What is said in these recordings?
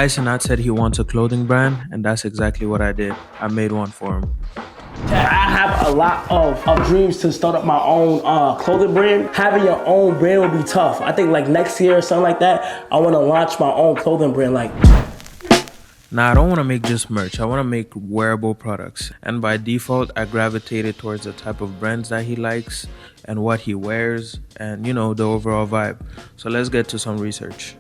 Cenat said he wants a clothing brand, and that's exactly what I did. I made one for him. I have a lot of dreams to start up my own clothing brand. Having your own brand would be tough. I think like next year or something like that, I want to launch my own clothing brand. Now, I don't want to make just merch. I want to make wearable products. And by default, I gravitated towards the type of brands that he likes and what he wears and, you know, the overall vibe. So let's get to some research.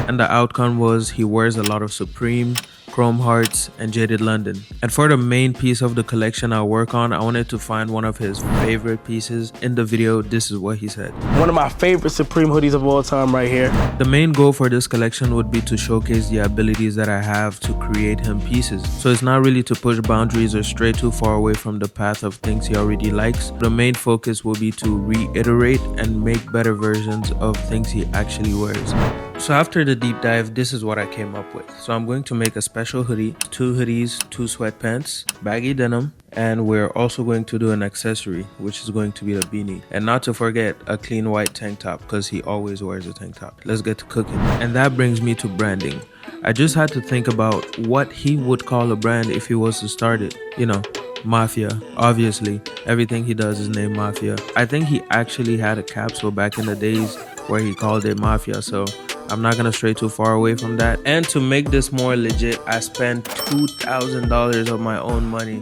And the outcome was he wears a lot of Supreme, Chrome Hearts, and Jaded London. And for the main piece of the collection I work on, I wanted to find one of his favorite pieces. In the video, this is what he said. One of my favorite Supreme hoodies of all time right here. The main goal for this collection would be to showcase the abilities that I have to create him pieces. So it's not really to push boundaries or stray too far away from the path of things he already likes. The main focus will be to reiterate and make better versions of things he actually wears. So after the deep dive, this is what I came up with. So I'm going to make a special hoodie, 2 hoodies, 2 sweatpants, baggy denim, and we're also going to do an accessory, which is going to be the beanie. And not to forget a clean white tank top, because he always wears a tank top. Let's get to cooking. And that brings me to branding. I just had to think about what he would call a brand if he was to start it. You know, Mafia. Obviously, everything he does is named Mafia. I think he actually had a capsule back in the days where he called it Mafia, so I'm not gonna stray too far away from that. And to make this more legit, I spent $2,000 of my own money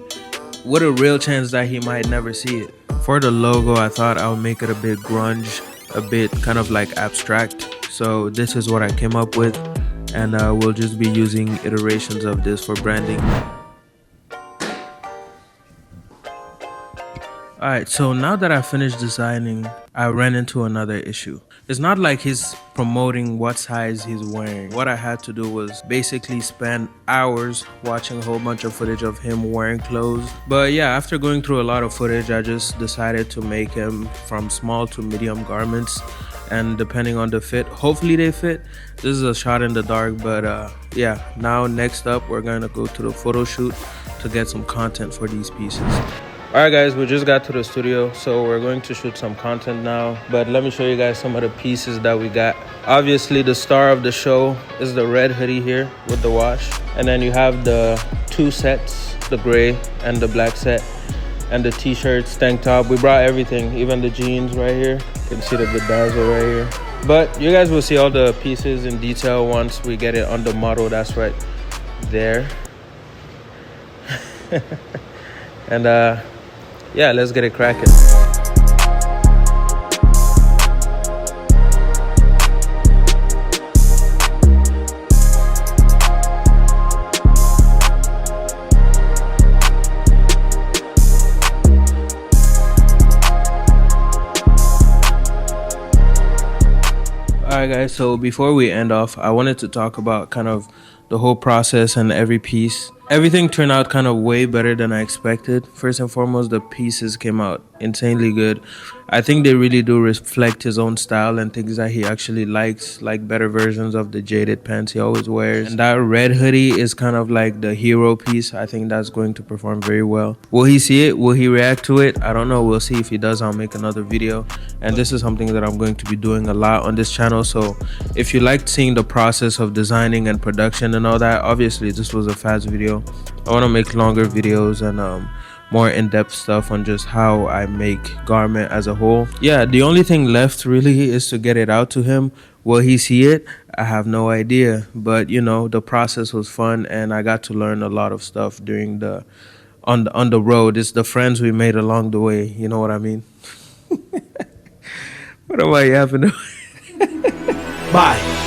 with a real chance that he might never see it. For the logo, I thought I would make it a bit grunge, a bit kind of like abstract. So this is what I came up with, and we'll just be using iterations of this for branding. Alright, so now that I finished designing, I ran into another issue. It's not like he's promoting what size he's wearing. What I had to do was basically spend hours watching a whole bunch of footage of him wearing clothes. But yeah, after going through a lot of footage, I just decided to make him from small to medium garments. And depending on the fit, hopefully they fit. This is a shot in the dark, but yeah. Now next up, we're gonna go to the photo shoot to get some content for these pieces. Alright guys, we just got to the studio, so we're going to shoot some content now. But let me show you guys some of the pieces that we got. Obviously, the star of the show is the red hoodie here with the wash. And then you have the 2 sets, the gray and the black set. And the t-shirts, tank top. We brought everything, even the jeans right here. You can see the bedazzle right here. But you guys will see all the pieces in detail once we get it on the model. That's right there. And yeah, let's get it cracking. Alright guys, so before we end off, I wanted to talk about kind of the whole process and every piece. Everything turned out kind of way better than I expected. First and foremost, the pieces came out insanely good. I think they really do reflect his own style and things that he actually likes, like better versions of the jaded pants he always wears. And that red hoodie is kind of like the hero piece. I think that's going to perform very well. Will he see it? Will he react to it? I don't know. We'll see. If he does, I'll make another video. And this is something that I'm going to be doing a lot on this channel. So if you liked seeing the process of designing and production and all that, obviously this was a fast video. I want to make longer videos and more in-depth stuff on just how I make garment as a whole. Yeah, the only thing left really is to get it out to him. Will he see it? I have no idea. But you know, the process was fun and I got to learn a lot of stuff during the on the road. It's the friends we made along the way, you know what I mean? What am I yapping? Bye.